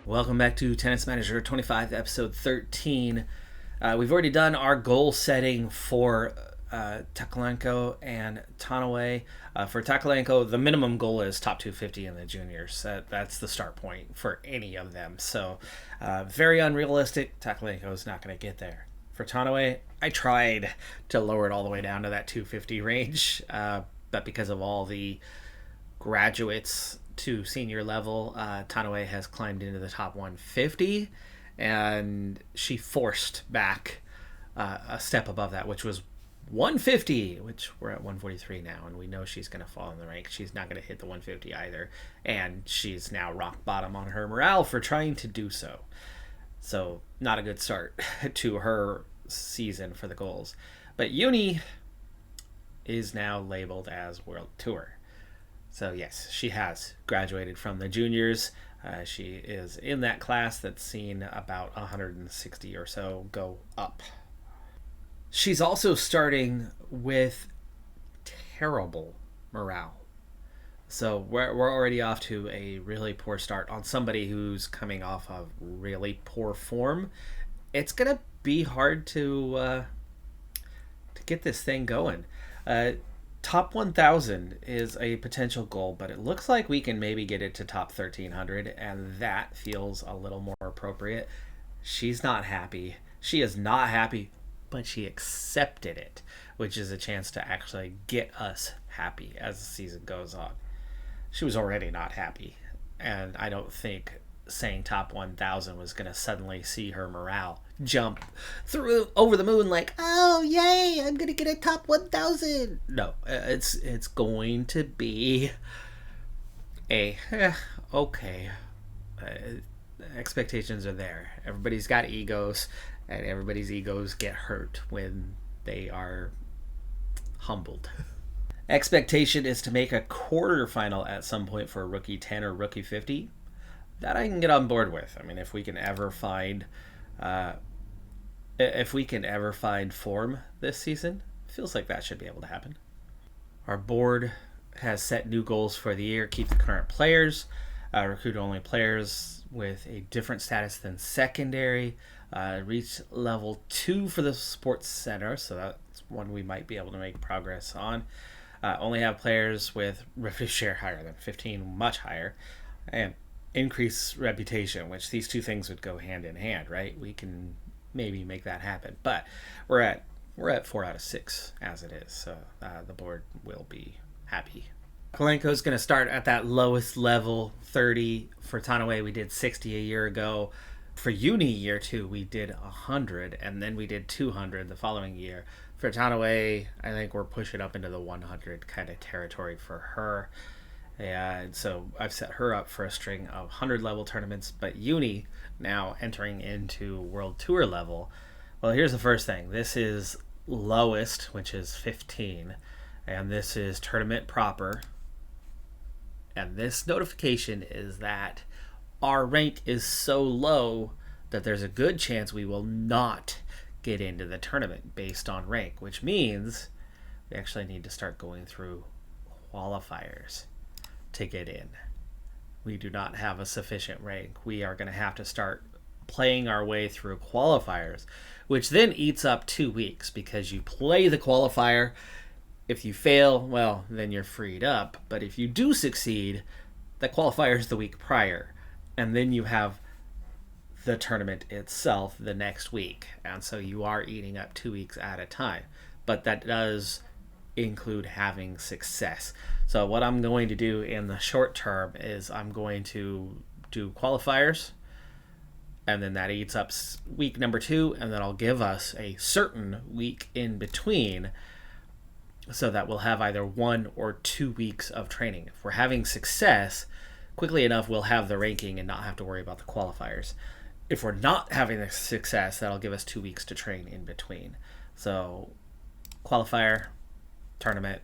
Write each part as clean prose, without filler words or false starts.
Welcome back to Tennis Manager 25, episode 13. We've already done our goal setting for Takalenko and Tanaway. For Takalenko, the minimum goal is top 250 in the juniors. That's the start point for any of them. So very unrealistic. Takalenko is not going to get there. For Tanaway, I tried to lower it all the way down to that 250 range, but because of all the graduates to senior level, Tanaway has climbed into the top 150, and she forced back a step above that, which was 150, which we're at 143 now, and we know she's going to fall in the rank. She's not going to hit the 150 either, and she's now rock bottom on her morale for trying to do so. So not a good start to her season for the goals. But Uni is now labeled as World Tour. So yes, she has graduated from the juniors. She is in that class that's seen about 160 or so go up. She's also starting with terrible morale. So we're already off to a really poor start on somebody who's coming off of really poor form. It's going to be hard to get this thing going. Top 1,000 is a potential goal, but it looks like we can maybe get it to top 1,300, and that feels a little more appropriate. She's not happy. She is not happy, but she accepted it, which is a chance to actually get us happy as the season goes on. She was already not happy, and I don't think saying top 1,000 was going to suddenly see her morale jump through over the moon like, oh yay, I'm going to get a top 1,000. No, it's going to be a okay. Expectations are there. Everybody's got egos, and everybody's egos get hurt when they are humbled. Expectation is to make a quarterfinal at some point for a rookie 10 or rookie 50. That I can get on board with. I mean, if we can ever find form this season, it feels like that should be able to happen. Our board has set new goals for the year: keep the current players, recruit only players with a different status than secondary, reach level 2 for the sports center, so that's one we might be able to make progress on. Only have players with revenue share higher than 15, much higher, and increase reputation, which these two things would go hand in hand, right? We can maybe make that happen, but we're at 4 out of 6 as it is, so the board will be happy. Kalenko is going to start at that lowest level, 30. For Tanaway, we did 60 a year ago. For Uni year 2, we did 100, and then we did 200 the following year. For Tanaway, I think we're pushing up into the 100 kind of territory for her. And so I've set her up for a string of 100 level tournaments, but Uni now entering into World Tour level. Well, here's the first thing. This is lowest, which is 15, and this is tournament proper. And this notification is that our rank is so low that there's a good chance we will not get into the tournament based on rank, which means we actually need to start going through qualifiers to get in. We do not have a sufficient rank. We are going to have to start playing our way through qualifiers, which then eats up 2 weeks because you play the qualifier. If you fail, well, then you're freed up. But if you do succeed, the qualifier is the week prior, and then you have the tournament itself the next week. And so you are eating up 2 weeks at a time. But that does include having success. So what I'm going to do in the short term is I'm going to do qualifiers, and then that eats up week number 2, and then I'll give us a certain week in between so that we'll have either 1 or 2 weeks of training. If we're having success, quickly enough we'll have the ranking and not have to worry about the qualifiers. If we're not having the success, that'll give us 2 weeks to train in between. So qualifier, tournament,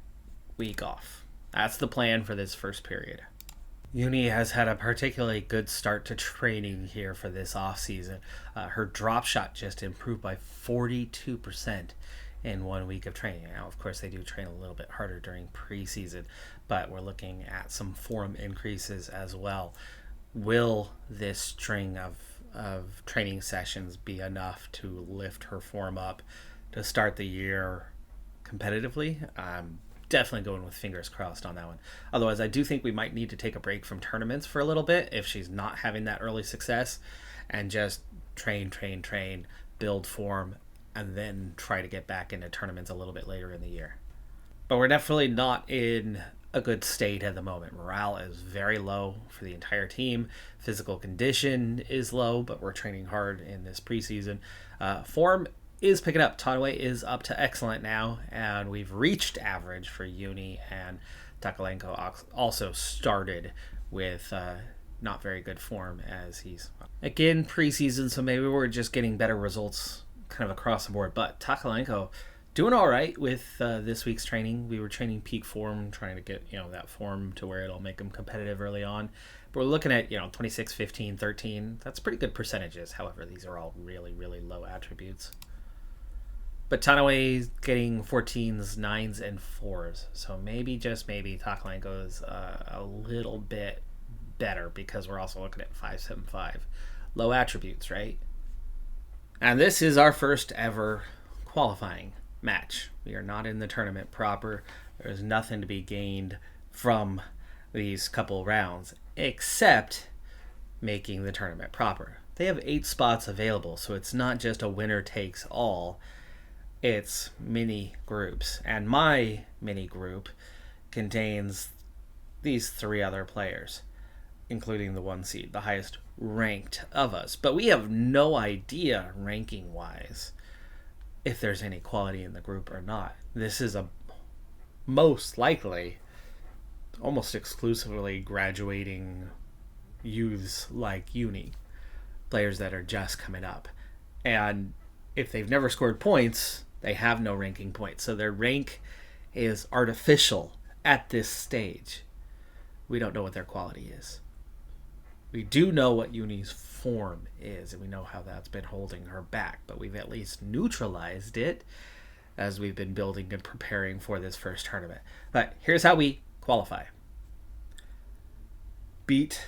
week off. That's the plan for this first period. Uni has had a particularly good start to training here for this off season. Her drop shot just improved by 42% in 1 week of training. Now, of course, they do train a little bit harder during preseason, but we're looking at some form increases as well. will this string of training sessions be enough to lift her form up to start the year competitively? I'm definitely going with fingers crossed on that one. Otherwise, I do think we might need to take a break from tournaments for a little bit if she's not having that early success, and just train, build form, and then try to get back into tournaments a little bit later in the year. But we're definitely not in a good state at the moment. Morale is very low for the entire team. Physical condition is low, but we're training hard in this preseason. Form is picking up. Tanwe is up to excellent now, and we've reached average for Uni, and Takalenko also started with not very good form, as he's again preseason, so maybe we're just getting better results kind of across the board. But Takalenko doing all right with this week's training. We were training peak form, trying to get that form to where it'll make him competitive early on. But we're looking at 26, 15, 13. That's pretty good percentages. However, these are all really, really low attributes. But Tanaway's getting 14s, 9s, and 4s. So maybe, just maybe, Takalenko is a little bit better, because we're also looking at 575. Low attributes, right? And this is our first ever qualifying match. We are not in the tournament proper. There's nothing to be gained from these couple rounds except making the tournament proper. They have 8 spots available, so it's not just a winner takes all. It's mini groups, and my mini group contains these 3 other players, including the 1 seed, the highest ranked of us. But we have no idea, ranking wise, if there's any quality in the group or not. This is a most likely almost exclusively graduating youths like Uni, players that are just coming up. And if they've never scored points, they have no ranking points. So their rank is artificial at this stage. We don't know what their quality is. We do know what Uni's form is, and we know how that's been holding her back, but we've at least neutralized it as we've been building and preparing for this first tournament. But here's how we qualify. Beat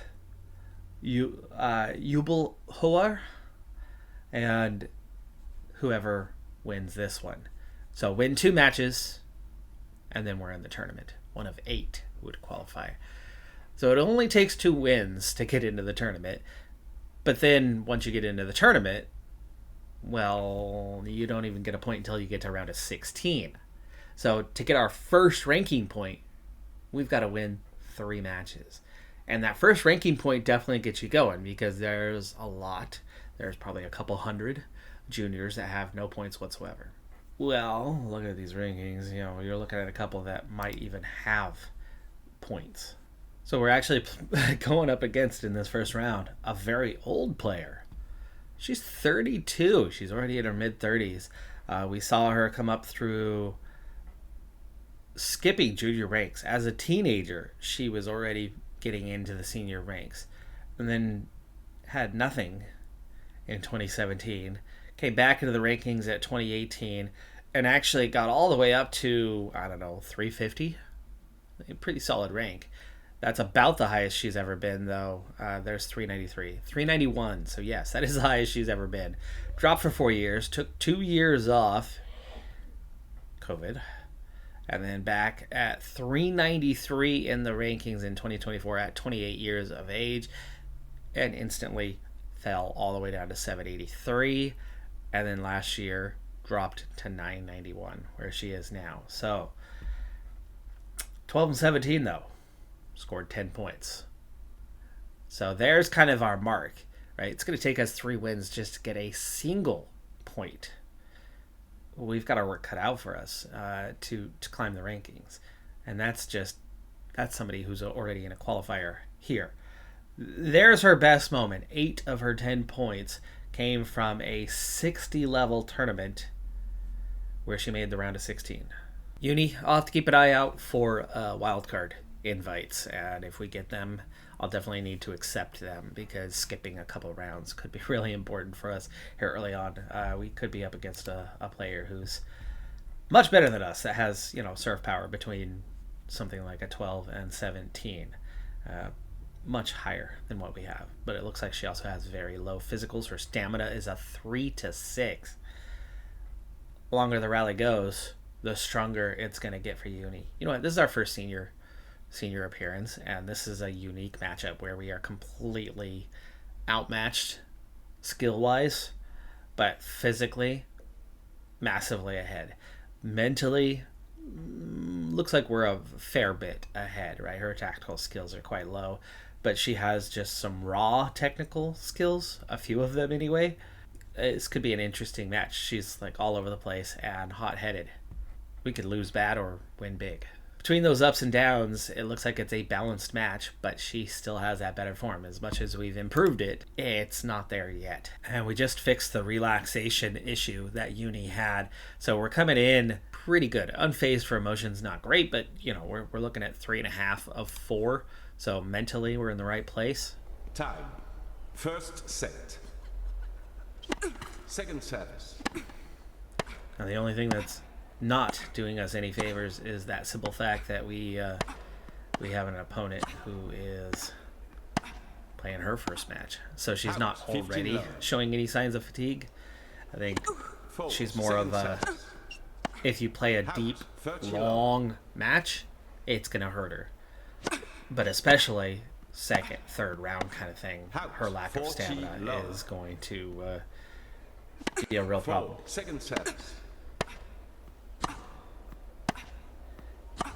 Yubel Hoar, and whoever wins this one. So win 2 matches, and then we're in the tournament. 1 of 8 would qualify. So it only takes 2 wins to get into the tournament. But then once you get into the tournament, well, you don't even get a point until you get to round of 16. So to get our first ranking point, we've got to win 3 matches. And that first ranking point definitely gets you going, because there's a lot. There's probably a couple hundred juniors that have no points whatsoever. Well, look at these rankings. You're looking at a couple that might even have points. So we're actually going up against, in this first round, a very old player. She's 32. She's already in her mid-30s. We saw her come up through skipping junior ranks. As a teenager, she was already getting into the senior ranks. And then had nothing in 2017. Came back into the rankings at 2018. And actually got all the way up to, 350. A pretty solid rank. That's about the highest she's ever been, though. There's 393. 391. So, yes, that is the highest she's ever been. Dropped for 4 years. Took 2 years off. COVID. And then back at 393 in the rankings in 2024 at 28 years of age. And instantly fell all the way down to 783. And then last year dropped to 991, where she is now. So, 12 and 17, though. Scored 10 points. So there's kind of our mark, right? It's going to take us 3 wins just to get a single point. We've got our work cut out for us to climb the rankings. And that's somebody who's already in a qualifier here. There's her best moment. 8 of her 10 points came from a 60-level tournament where she made the round of 16. Uni, I'll have to keep an eye out for wildcard invites, and if we get them, I'll definitely need to accept them, because skipping a couple rounds could be really important for us here early on. We could be up against a player who's much better than us, that has serve power between something like a 12 and 17. much higher than what we have. But it looks like she also has very low physicals. Her stamina is a 3 to 6. The longer the rally goes, the stronger it's going to get for Uni. You know what? This is our first senior appearance, and this is a unique matchup where we are completely outmatched skill-wise, but physically massively ahead. Mentally, looks like we're a fair bit ahead, right? Her tactical skills are quite low, but she has just some raw technical skills, a few of them anyway. This could be an interesting match. She's like all over the place and hot-headed. We could lose bad or win big. Between those ups and downs, it looks like it's a balanced match, but she still has that better form. As much as we've improved it, it's not there yet. And we just fixed the relaxation issue that Uni had. So we're coming in pretty good. Unfazed for emotions, not great, but you know, we're looking at 3.5 of 4. So mentally, we're in the right place. Time. First set. Second service. Now the only thing that's not doing us any favors is that simple fact that we have an opponent who is playing her first match, so she's not already showing any signs of fatigue. I think she's more of a, if you play a deep, long match, it's gonna hurt her, but especially second, third round kind of thing, her lack of stamina is going to be a real problem. Second service.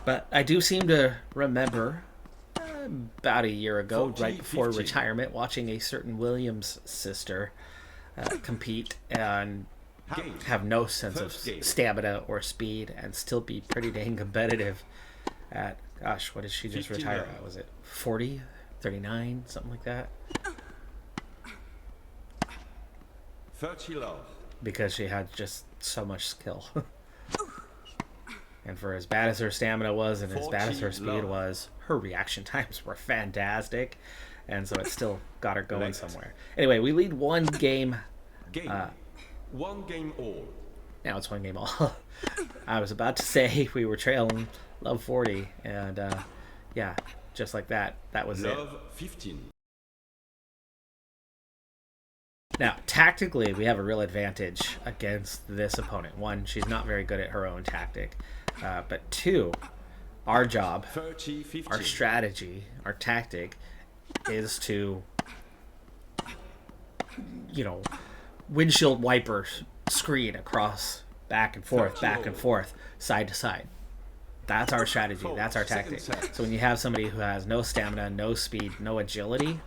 But I do seem to remember about a year ago, right before retirement, watching a certain Williams sister compete and have no sense of stamina or speed and still be pretty dang competitive at, gosh, what did she just retire at? Was it 40, 39, something like that? 30 low. Because she had just so much skill. And for as bad as her stamina was and as bad as her speed was, her reaction times were fantastic. And so it still got her going somewhere. Anyway, we lead one game. One game all. Now it's one game all. I was about to say we were trailing Love 40. And yeah, just like that. That was Love 15. Now, tactically, we have a real advantage against this opponent. One, she's not very good at her own tactic. But two, our job, 30, our strategy, our tactic is to, you know, windshield wiper screen across, back and forth, side to side. That's our strategy. That's our tactic. So when you have somebody who has no stamina, no speed, no agility,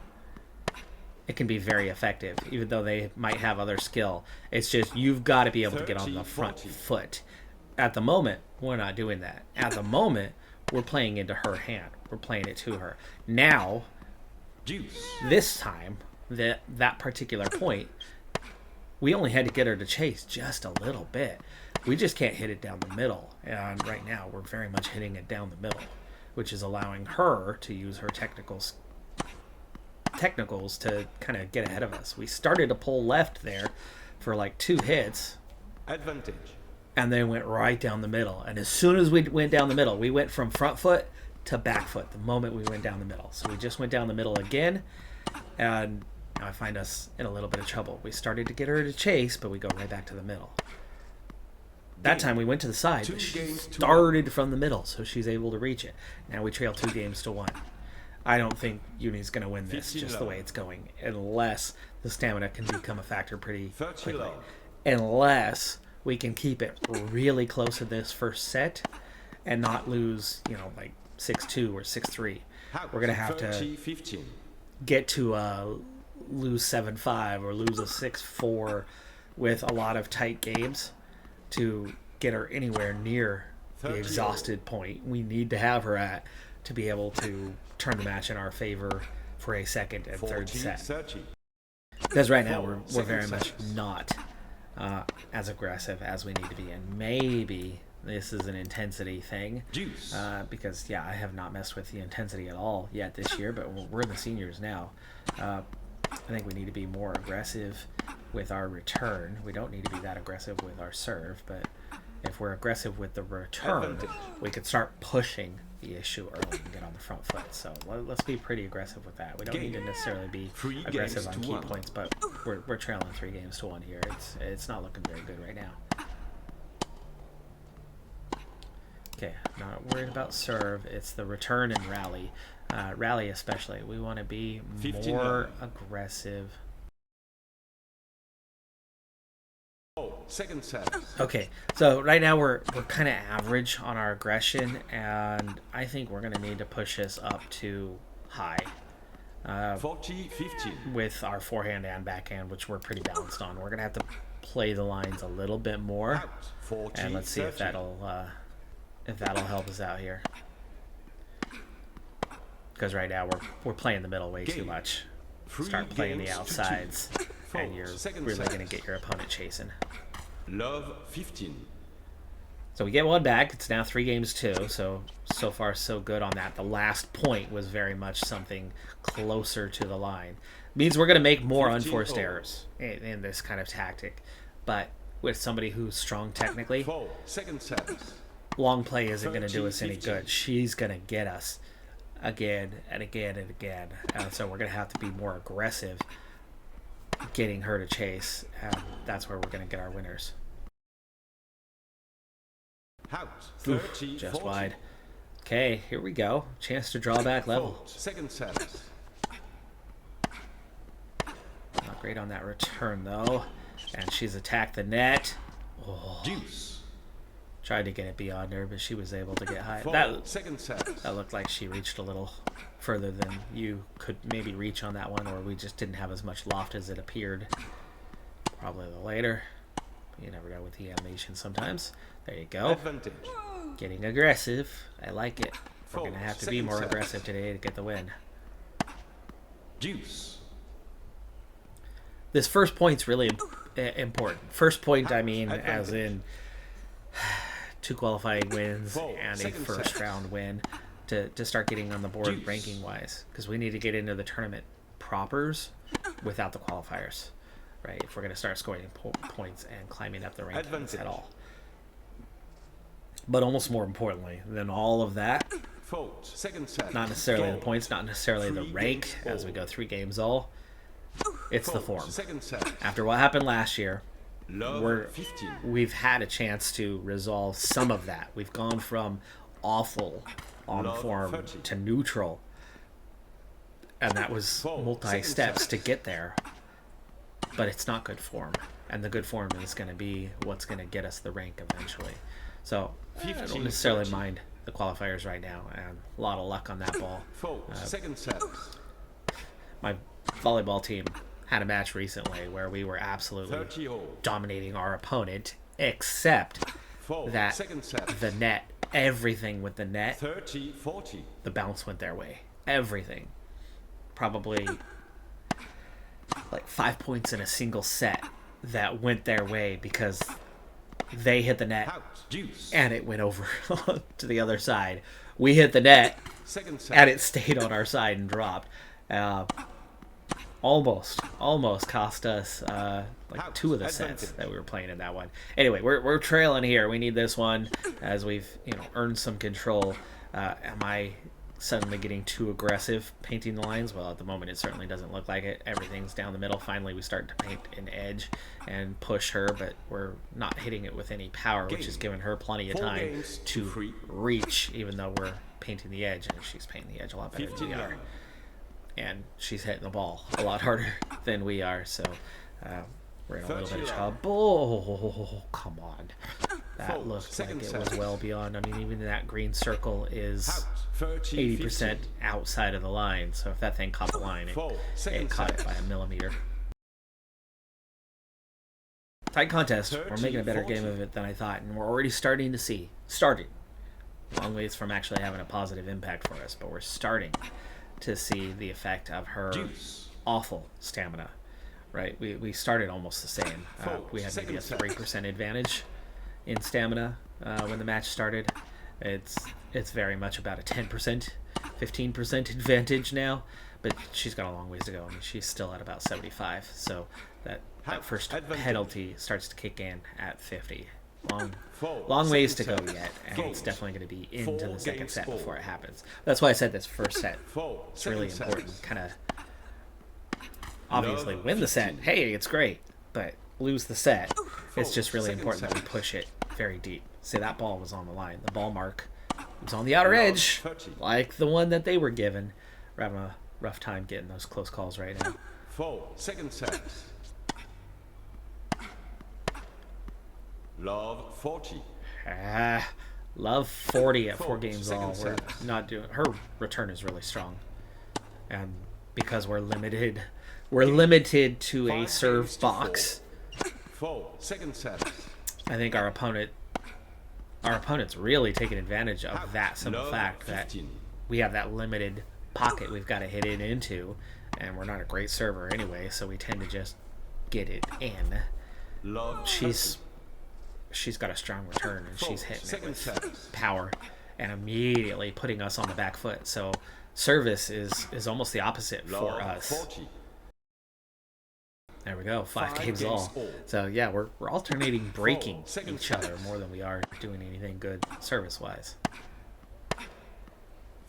it can be very effective, even though they might have other skill. It's just you've got to be able to get on the front foot. At the moment, we're not doing that. At the moment, we're playing into her hand. We're playing it to her. Now, this time, that particular point, we only had to get her to chase just a little bit. We just can't hit it down the middle. And right now, we're very much hitting it down the middle, which is allowing her to use her technicals to kind of get ahead of us. We started to pull left there for like 2 hits. Advantage. And then went right down the middle. And as soon as we went down the middle, we went from front foot to back foot the moment we went down the middle. So we just went down the middle again. And now I find us in a little bit of trouble. We started to get her to chase, but we go right back to the middle. That time we went to the side, but she started from the middle, so she's able to reach it. Now we trail 2 games to 1. I don't think Uni's going to win this just the way it's going, unless the stamina can become a factor pretty quickly. Unless we can keep it really close in this first set and not lose, you know, like 6-2 or 6-3. We're going to have to get to lose 7-5 or lose a 6-4 with a lot of tight games to get her anywhere near the exhausted point we need to have her at to be able to turn the match in our favor for a second and third set. Because right now we're very much not as aggressive as we need to be, and maybe this is an intensity thing. Because yeah, I have not messed with the intensity at all yet this year, but we're in the seniors now. I think we need to be more aggressive with our return. We don't need to be that aggressive with our serve, but if we're aggressive with the return, we could start pushing the issue early and get on the front foot. So let's be pretty aggressive with that. We don't need to necessarily be aggressive on key points, but we're trailing 3-1 here. It's not looking very good right now. Okay, not worried about serve. It's the return and rally. Rally especially. We want to be more aggressive. Second set. Okay, so right now we're kind of average on our aggression, and I think we're going to need to push this up to high. 40-15. With our forehand and backhand, which we're pretty balanced on. We're going to have to play the lines a little bit more, and let's see if that'll help us out here. Because right now we're playing the middle way too much. Start playing the outsides, and you're really going to get your opponent chasing. Love 15. So we get one back. It's now 3-2. So far so good on that. The last point was very much something closer to the line. Means we're going to make more unforced errors in this kind of tactic. But with somebody who's strong technically, Second set. long play isn't going to do us any good. She's going to get us again and again and again. And so we're going to have to be more aggressive getting her to chase. And that's where we're going to get our winners. Out. Just wide. Okay, here we go. Chance to draw back level. Second set. Not great on that return, though. And she's attacked the net. Oh. Deuce. Tried to get it beyond her, but she was able to get high. Second set. That looked like she reached a little further than you could maybe reach on that one, or we just didn't have as much loft as it appeared. Probably a little later. You never know with the animation sometimes. There you go. Advantage. Getting aggressive. I like it. We're going to have to be more aggressive today to get the win. Deuce. This first point's really important. First point, I mean, as in 2 qualifying wins and a first round win to start getting on the board ranking-wise. Because we need to get into the tournament propers without the qualifiers. Right, if we're going to start scoring points and climbing up the rankings at all. But almost more importantly than all of that, not necessarily the points, not necessarily the rank as we go 3 games all, it's the form. After what happened last year, we've had a chance to resolve some of that. We've gone from awful on form to neutral, and that was multi-steps to get there. But it's not good form, and the good form is going to be what's going to get us the rank eventually. So I don't necessarily mind the qualifiers right now, and a lot of luck on that ball. My volleyball team had a match recently where we were absolutely dominating our opponent, except that the net, everything with the net, the bounce went their way. Everything. Probably like 5 points in a single set that went their way because they hit the net and it went over to the other side. We hit the net and it stayed on our side and dropped. Almost cost us like 2 of the sets that we were playing in that one. Anyway, we're trailing here. We need this one as we've earned some control. Am I suddenly getting too aggressive painting the lines? Well, at the moment it certainly doesn't look like it. Everything's down the middle. Finally we start to paint an edge and push her, but we're not hitting it with any power, which is giving her plenty of time to reach, even though we're painting the edge, and she's painting the edge a lot better than we are. And she's hitting the ball a lot harder than we are, so we're in a little bit of trouble. Oh, come on. That looked like it was well beyond. I mean, even that green circle is 80% outside of the line, so if that thing caught the line, it caught it by a millimeter. Tight contest. We're making a better game of it than I thought, and we're already starting to see. Long ways from actually having a positive impact for us, but we're starting to see the effect of her awful stamina. Right? We started almost the same. We had maybe a 3% advantage in stamina when the match started. It's very much about a 10%, 15% advantage now, but she's got a long ways to go. I mean, she's still at about 75, so that first penalty starts to kick in at 50. long, Four, long ways to second go set. yet, and Fold. it's definitely going to be into Four the second games set all. before it happens. That's why I said this first set. Four, It's really second important. set. Kind of obviously Love win the set. 15. Hey, it's great, but lose the set. It's just really second important that we set. push it very deep. See, that ball was on the line. The ball mark was on the outer Love edge, 30. like the one that they were given. We're having a rough time getting those close calls right now. Four, second set. Love 40. Love 40 at 4 Four, games second all. We're set. not doing. Her return is really strong, and because we're limited to a Five serve games to box. Four, second set. I think our opponent's really taking advantage of that simple Love fact that 15. we have that limited pocket we've got to hit it into, and we're not a great server anyway, so we tend to just get it in. Love She's got a strong return, and she's hitting it second with set. power and immediately putting us on the back foot. So service is almost the opposite for Love us. 40. There we go, 5 Five games games all. all. So yeah, we're alternating breaking second each other set. more than we are doing anything good service wise.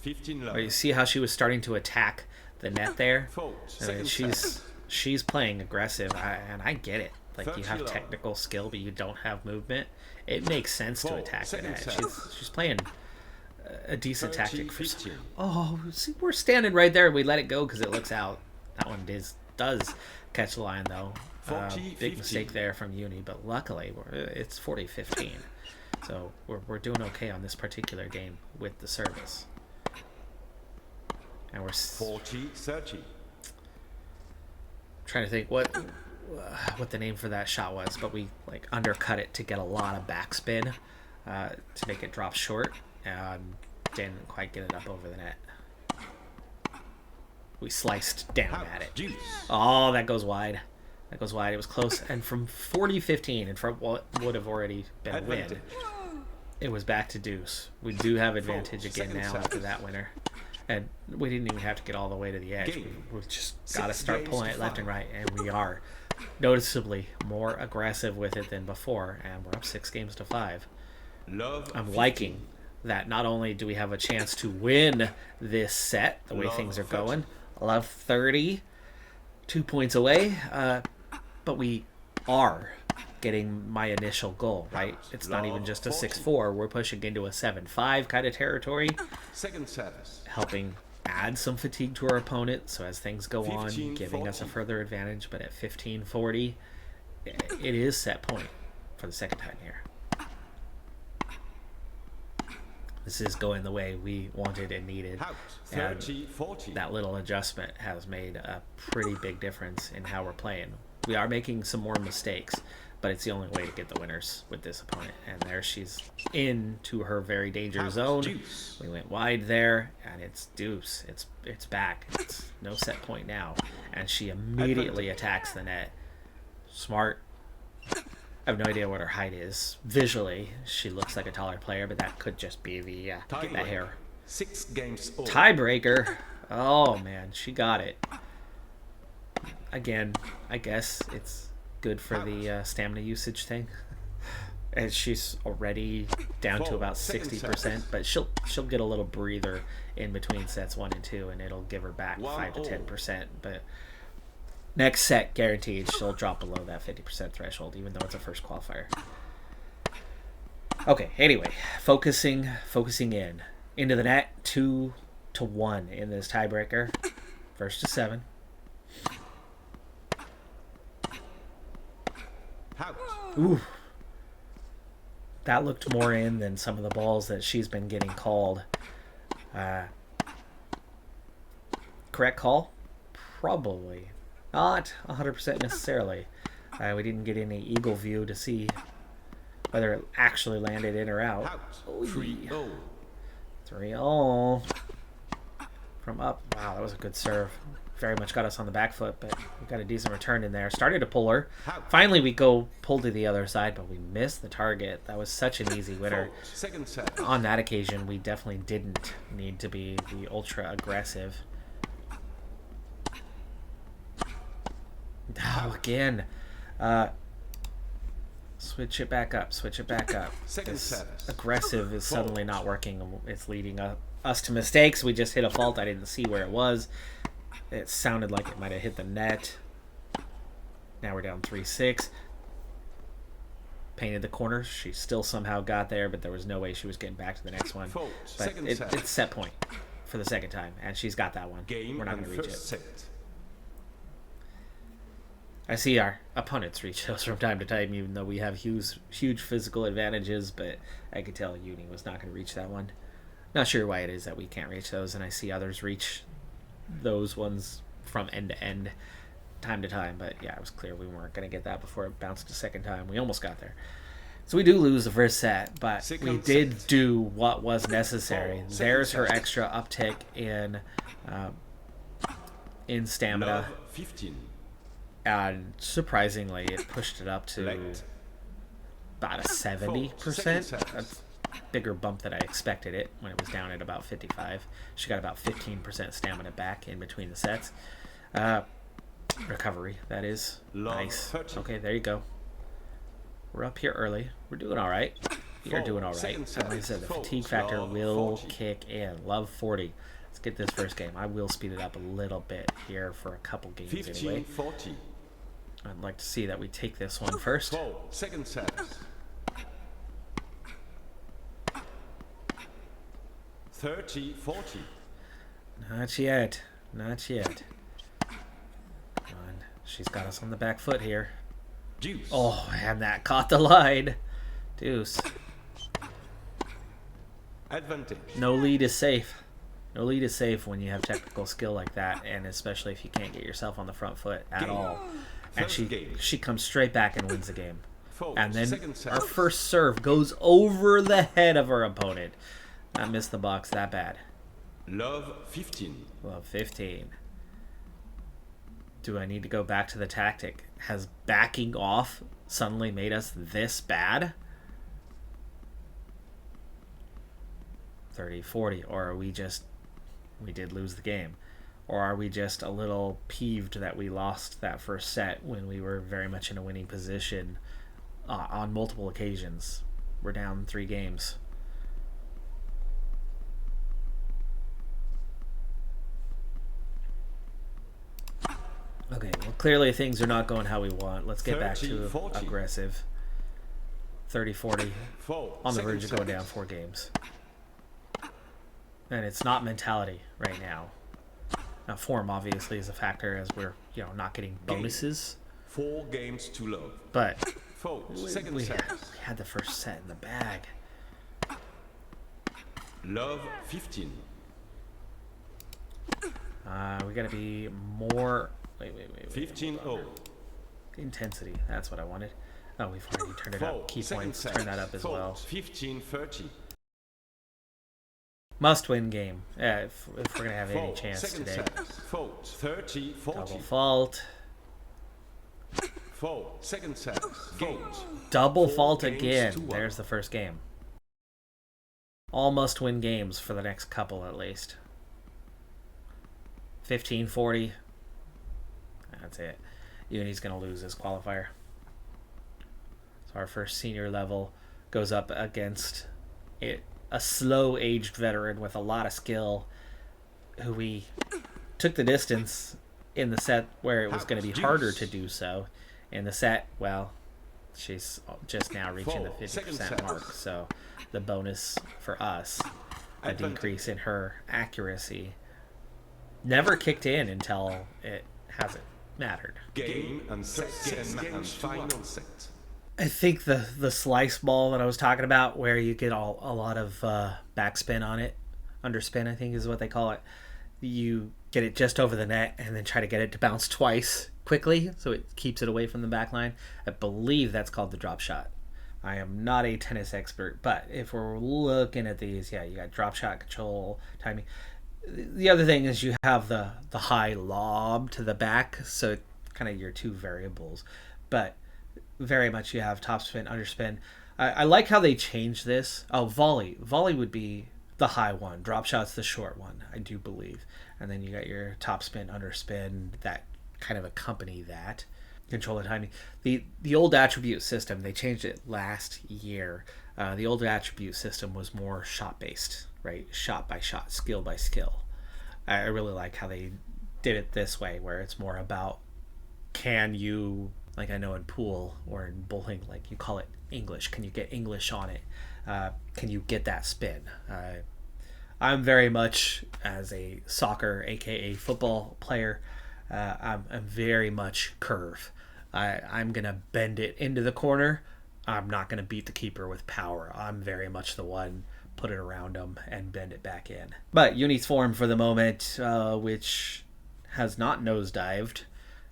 15 love. But you see how she was starting to attack the net there? Four, I mean, second set. she's playing aggressive, and I get it. Like, you have 30 love. technical skill, but you don't have movement. It makes sense to Four, attack the second net. set. She's playing a decent 30, tactic for. 15. Oh, see, we're standing right there. We let it go because it looks out. That one does catch the line though. 40, Big 15. mistake there from Uni, but luckily it's 40-15. So we're doing okay on this particular game with the service. And we're 40, 30. trying to think what the name for that shot was, but we like undercut it to get a lot of backspin to make it drop short, and didn't quite get it up over the net. We sliced down at it. Deuce. Oh, that goes wide. That goes wide. It was close, and from 40-15, and from what would have already been a win, Advantage. it was back to deuce. We do have advantage again second now set. after that winner. And we didn't even have to get all the way to the edge. Game. We've just got to 6 start games pulling to it left and 5. right, and we are noticeably more aggressive with it than before, and we're up 6 games to 5. Love I'm 15. liking that not only do we have a chance to win this set, the way Love things are 30. going, love 30, 2 points away, but we are getting my initial goal, right? It's not even Love just a 40. 6-4. We're pushing into a 7-5 kind of territory, Second set. helping add some fatigue to our opponent. So as things go on, 15, giving us a 40. further advantage. But at 15-40, it is set point for the second time here. This is going the way we wanted and needed. Out. And 30, 40. that little adjustment has made a pretty big difference in how we're playing. We are making some more mistakes, but it's the only way to get the winners with this opponent. And there she's into her very dangerous Out. zone. Deuce. We went wide there, and it's deuce. It's back. It's no set point now. And she immediately attacks the net. Smart. I have no idea what her height is. Visually, she looks like a taller player, but that could just be the hair. 6 games all. Tiebreaker. Oh, man. She got it. Again, I guess it's good for the stamina usage thing. And she's already down to Four, about second 60%, set. but she'll get a little breather in between sets 1 and 2, and it'll give her back 1 5 to all. 10%. But next set, guaranteed, she'll drop below that 50% threshold, even though it's a first qualifier. Okay, anyway, focusing in. Into the net, 2-1 in this tiebreaker. First to 7. Out. Ooh. That looked more in than some of the balls that she's been getting called. Correct call? Probably. Not 100% necessarily. We didn't get any eagle view to see whether it actually landed in or out. Out. Oy. 3-0. 3-0. From up. Wow, that was a good serve. Very much got us on the back foot, but we got a decent return in there. Started to pull her. Out. Finally, we go pull to the other side, but we missed the target. That was such an easy winner. Four, second set. On that occasion, we definitely didn't need to be the ultra aggressive. Oh, again. Switch it back up. Switch it back up. Second This service. aggressive is suddenly not working. It's leading us to mistakes. We just hit a fault. I didn't see where it was. It sounded like it might have hit the net. Now we're down 3-6. Painted the corner. She still somehow got there, but there was no way she was getting back to the next one. Fault. But Second it's set. set point for the second time, and she's got that one. Game We're not and going to reach first it. set. I see our opponents reach those from time to time, even though we have huge physical advantages, but I could tell Uni was not going to reach that one. Not sure why it is that we can't reach those, and I see others reach those ones from end to end, time to time, but yeah, it was clear we weren't going to get that before it bounced a second time. We almost got there. So we do lose the first set, but we did do what was necessary. There's her extra uptick in stamina. Love 15. And surprisingly, it pushed it up to Late. about a 70%. That's a bigger bump than I expected it when it was down at about 55. She got about 15% stamina back in between the sets. Recovery, that is. Love Nice. 30. Okay, there you go. We're up here early. We're doing all right. You're Four. doing all right. Second And like I said, the set. fatigue Four. factor Love will 40. kick in. Love 40. Let's get this first game. I will speed it up a little bit here for a couple games 15, anyway. 40. I'd like to see that we take this one first. Four. Second set. 30, 40. Not yet. Not yet. Come on. She's got us on the back foot here. Deuce. Oh, and that caught the line. Deuce. Advantage. No lead is safe. No lead is safe when you have technical skill like that, and especially if you can't get yourself on the front foot at Game. all. And First game. she comes straight back and wins the game. Four. And then Second set. our first serve goes over the head of our opponent. I missed the box that bad. Love 15. Love 15. Do I need to go back to the tactic? Has backing off suddenly made us this bad? 30, 40. Or are we did lose the game? Or are we just a little peeved that we lost that first set when we were very much in a winning position on multiple occasions? We're down 3 games. Okay, well, clearly things are not going how we want. Let's get back 30, to 40. aggressive. 30, 40. Four. On the Second verge of going set. down 4 games. And it's not mentality right now. Now, form obviously is a factor as we're, not getting bonuses. 4 games to love. But Four. Second we set. had the first set in the bag. Love 15. We got to be more... Wait. 15, hold on. 0. Intensity. That's what I wanted. Oh, we've already turned it Four. up. Key Second points. set. Turn that up as Four. well. 15, 30. Must-win game. If we're going to have any Four. chance Second today. set. Fault. 30, 40. Double fault. Four. Second set. Games. Double 4 fault games again. to 1. There's the first game. All must-win games for the next couple at least. 15, 40. That's it. Uni's going to lose this qualifier. So our first senior level goes up against a slow-aged veteran with a lot of skill who we took the distance in the set where it was going to be harder to do so. In the set, well, she's just now reaching the 50% mark. So the bonus for us, a decrease in her accuracy, never kicked in until it hasn't mattered. Game and and final set. I think the slice ball that I was talking about, where you get a lot of backspin on it, underspin I think is what they call it. You get it just over the net and then try to get it to bounce twice quickly so it keeps it away from the back line. I believe that's called the drop shot. I am not a tennis expert, but if we're looking at these, yeah, you got drop shot, control, timing. The other thing is you have the high lob to the back, so kind of your 2 variables. But very much you have topspin, underspin. I like how they changed this. Oh, volley. Volley would be the high one. Drop shot's the short one, I do believe. And then you got your topspin, underspin that kind of accompany that. control the timing. The old attribute system, they changed it last year. The old attribute system was more shot based, right? Shot by shot, skill by skill. I really like how they did it this way, where it's more about, can you, like I know in pool or in bowling, like you call it English. Can you get English on it? Can you get that spin? I'm very much, as a soccer, aka football player, I'm very much curve. I'm going to bend it into the corner. I'm not going to beat the keeper with power. I'm very much the one, put it around him and bend it back in. But Uni's form for the moment, which has not nosedived,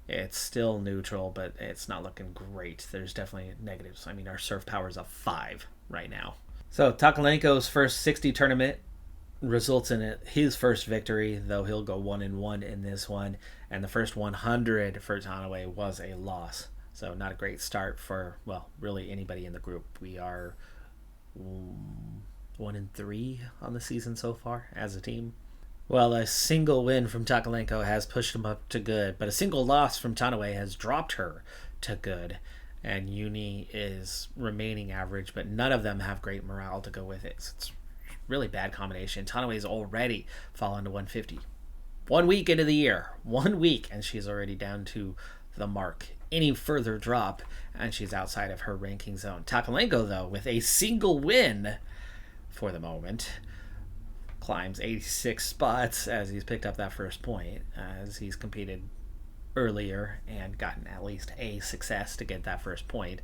it's still neutral, but it's not looking great. There's definitely negatives. I mean, our serve power is a 5 right now. So Tokalenko's first 60 tournament results in his first victory, though he'll go 1-1 in this one. And the first 100 for Tanaway was a loss. So not a great start for, well, really anybody in the group. We are 1-3 on the season so far as a team. Well, a single win from Tokalenko has pushed him up to good, but a single loss from Tanaway has dropped her to good. And Uni is remaining average, but none of them have great morale to go with it. So it's really bad combination. Tanaway's already fallen to 150. 1 week into the year. 1 week, and she's already down to the mark. Any further drop, and she's outside of her ranking zone. Tokalenko, though, with a single win for the moment, climbs 86 spots as he's picked up that first point, as he's competed earlier and gotten at least a success to get that first point.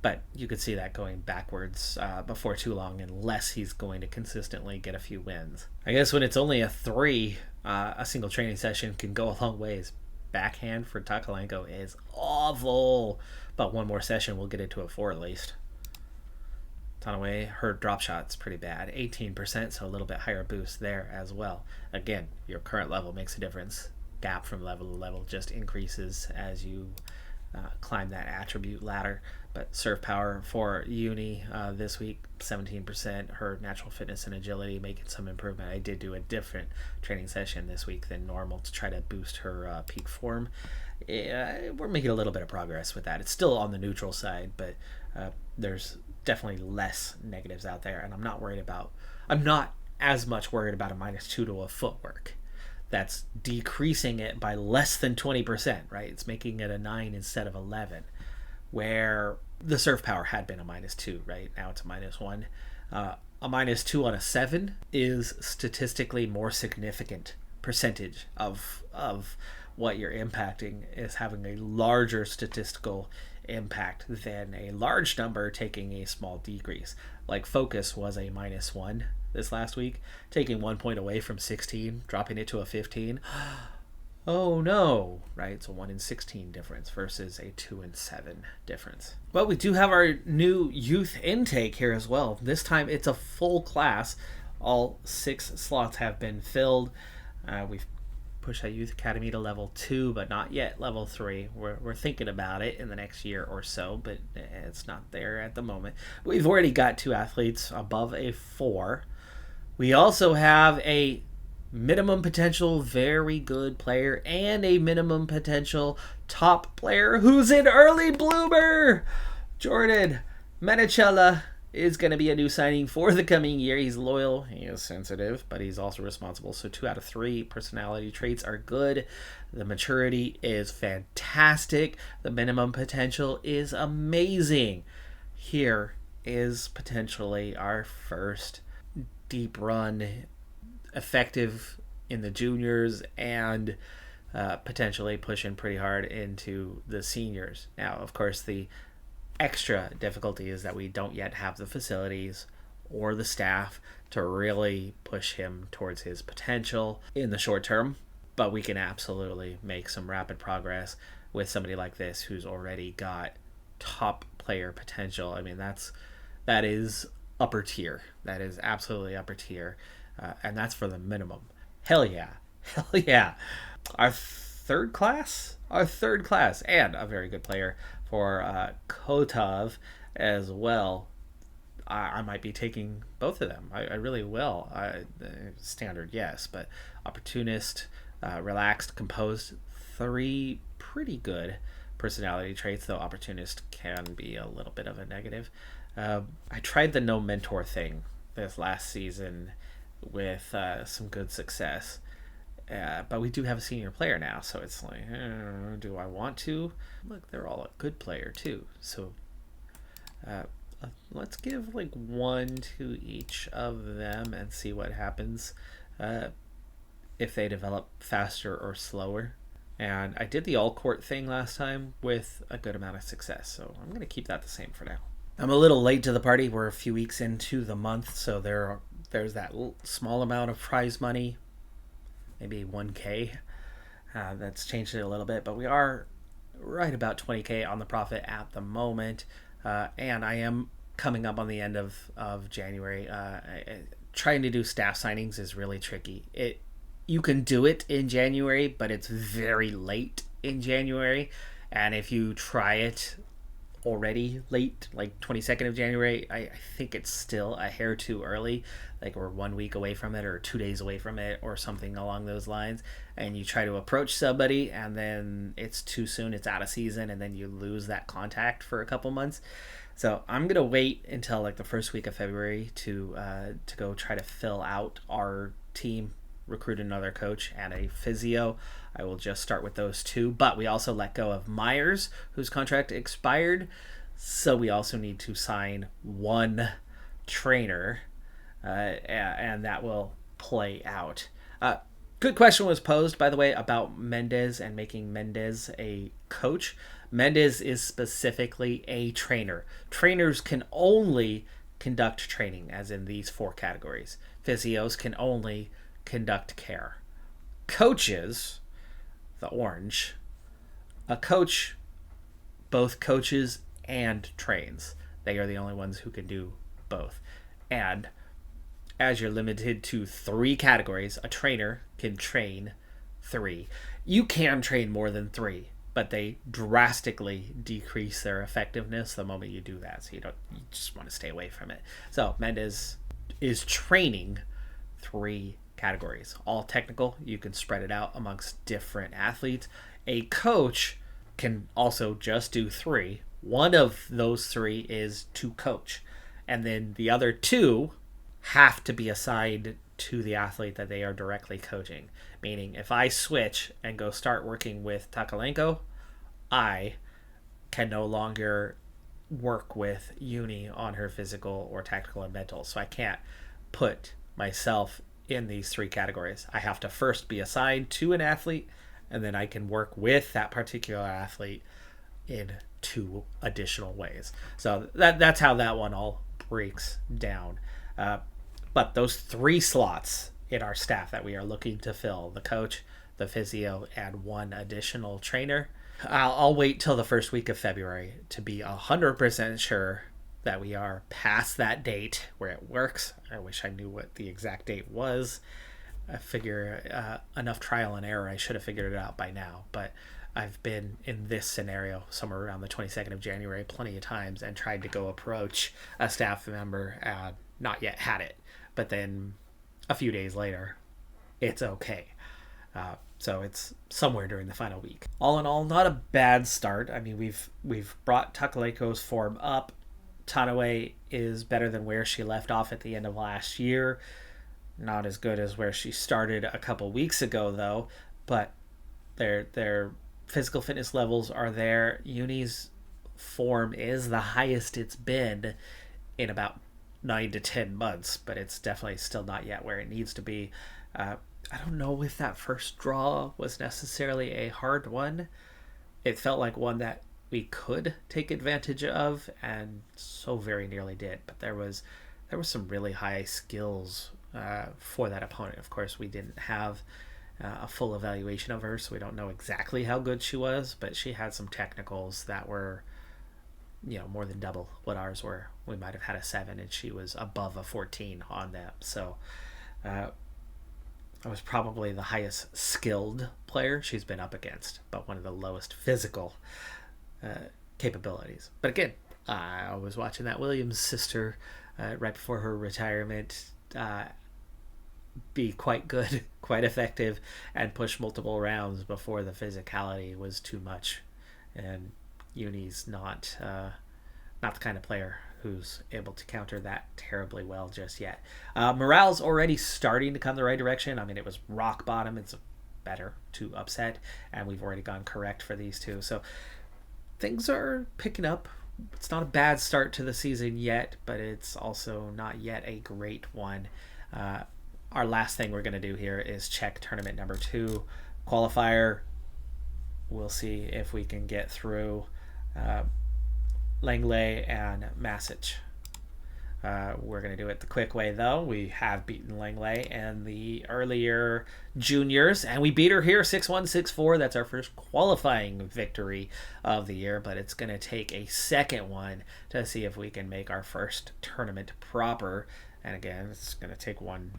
But you could see that going backwards before too long, unless he's going to consistently get a few wins. I guess when it's only a 3, a single training session can go a long ways. Backhand for Tokalenko is awful, but one more session will get it to a 4 at least. Tanaway, her drop shot's pretty bad, 18%, so a little bit higher boost there as well. Again, your current level makes a difference. Gap from level to level just increases as you climb that attribute ladder. But serve power for Uni this week, 17%. Her natural fitness and agility making some improvement. I did do a different training session this week than normal to try to boost her peak form. We're making a little bit of progress with that. It's still on the neutral side, but there's definitely less negatives out there. And I'm not as much worried about a -2 to a footwork. That's decreasing it by less than 20%, right? It's making it a 9 instead of 11, where the serve power had been a -2, right? Now it's a -1. A -2 on a 7 is statistically more significant percentage of what you're impacting, is having a larger statistical impact than a large number taking a small decrease. Like focus was a -1 this last week, taking 1 point away from 16, dropping it to a 15. Oh no, right? It's a 1 in 16 difference versus a 2 in 7 difference. Well, we do have our new youth intake here as well. This time it's a full class. All 6 slots have been filled. We've pushed that youth academy to level 2, but not yet level 3. We're thinking about it in the next year or so, but it's not there at the moment. We've already got 2 athletes above a 4. We also have a minimum potential very good player and a minimum potential top player who's an early bloomer. Jordan Menichella is going to be a new signing for the coming year. He's loyal, he is sensitive, but he's also responsible. So 2 out of 3 personality traits are good. The maturity is fantastic. The minimum potential is amazing. Here is potentially our first deep run, effective in the juniors, and potentially pushing pretty hard into the seniors. Now, of course, the extra difficulty is that we don't yet have the facilities or the staff to really push him towards his potential in the short term, but we can absolutely make some rapid progress with somebody like this who's already got top player potential. I mean, that is upper tier. That is absolutely upper tier, and that's for the minimum. Hell yeah. Hell yeah. Our third class, and a very good player for Kotov as well. I might be taking both of them. I really will. Standard, yes, but opportunist, relaxed, composed, 3 pretty good personality traits, though opportunist can be a little bit of a negative. I tried the no mentor thing this last season with some good success. But we do have a senior player now, so it's like, do I want to? Look, they're all a good player too. So let's give like one to each of them and see what happens if they develop faster or slower. And I did the all court thing last time with a good amount of success, so I'm going to keep that the same for now. I'm a little late to the party. We're a few weeks into the month, so there's that small amount of prize money, maybe 1K. That's changed it a little bit, but we are right about 20K on the profit at the moment. And I am coming up on the end of January. Trying to do staff signings is really tricky. You can do it in January, but it's very late in January. And if you try it already late, like 22nd of January, I think it's still a hair too early. Like we're 1 week away from it or 2 days away from it or something along those lines. And you try to approach somebody and then it's too soon, it's out of season, and then you lose that contact for a couple months. So I'm going to wait until like the first week of February to go try to fill out our team, recruit another coach and a physio. I will just start with those two, but we also let go of Myers, whose contract expired, so we also need to sign one trainer, and that will play out. Good question was posed, by the way, about Mendez and making Mendez a coach. Mendez is specifically a trainer. Trainers can only conduct training, as in these 4 categories. Physios can only conduct care. Coaches, the orange, a coach both coaches and trains. They are the only ones who can do both. And as you're limited to 3 categories, a trainer can train 3. You can train more than 3, but they drastically decrease their effectiveness the moment you do that. So you just want to stay away from it. So Mendez is training 3 categories, all technical. You can spread it out amongst different athletes. A coach can also just do 3. One of those 3 is to coach, and then the other 2 have to be assigned to the athlete that they are directly coaching. Meaning, if I switch and go start working with Takalenko, I can no longer work with Uni on her physical or tactical and mental. So I can't put myself in these 3 categories. I have to first be assigned to an athlete, and then I can work with that particular athlete in 2 additional ways. So that's how that one all breaks down. But those 3 slots in our staff that we are looking to fill, the coach, the physio, and 1 additional trainer, I'll wait till the first week of February to be 100% sure that we are past that date where it works. I wish I knew what the exact date was. I figure enough trial and error, I should have figured it out by now. But I've been in this scenario somewhere around the 22nd of January plenty of times and tried to go approach a staff member and not yet had it. But then a few days later, it's okay. So it's somewhere during the final week. All in all, not a bad start. I mean, we've brought Takalenko's form up. Tanawe is better than where she left off at the end of last year. Not as good as where she started a couple weeks ago, though. But their physical fitness levels are there. Uni's form is the highest it's been in about 9 to 10 months, but it's definitely still not yet where it needs to be. I don't know if that first draw was necessarily a hard one. It felt like one that we could take advantage of, and so very nearly did. But there was some really high skills for that opponent. Of course, we didn't have a full evaluation of her, so we don't know exactly how good she was, but she had some technicals that were, more than double what ours were. We might have had a 7, and she was above a 14 on them. So I was probably the highest skilled player she's been up against, but one of the lowest physical capabilities. But again, I was watching that Williams sister right before her retirement be quite good, quite effective, and push multiple rounds before the physicality was too much. and Uni's not the kind of player who's able to counter that terribly well just yet. Morale's already starting to come the right direction. I mean, it was rock bottom. It's better to upset, and we've already gone correct for these two. So things are picking up. It's not a bad start to the season yet, but it's also not yet a great one. Our last thing we're going to do here is check tournament number 2 qualifier. We'll see if we can get through Langley and Masic. We're going to do it the quick way, though. We have beaten Langley in the earlier juniors, and we beat her here 6-1, 6-4. That's our first qualifying victory of the year, but it's going to take a second one to see if we can make our first tournament proper. And again, it's going to take one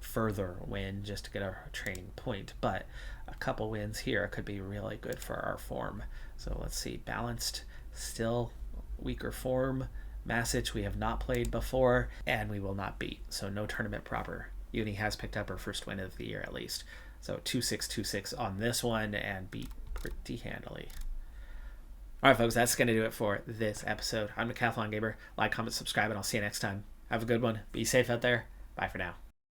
further win just to get a training point, but a couple wins here could be really good for our form. So let's see. Balanced, still weaker form. Masic we have not played before, and we will not beat, so no tournament proper. Uni has picked up her first win of the year at least. So 2-6, 2-6 on this one, and beat pretty handily. Alright folks, that's going to do it for this episode. I'm Decathlon Gamer. Like, comment, subscribe, and I'll see you next time. Have a good one. Be safe out there. Bye for now.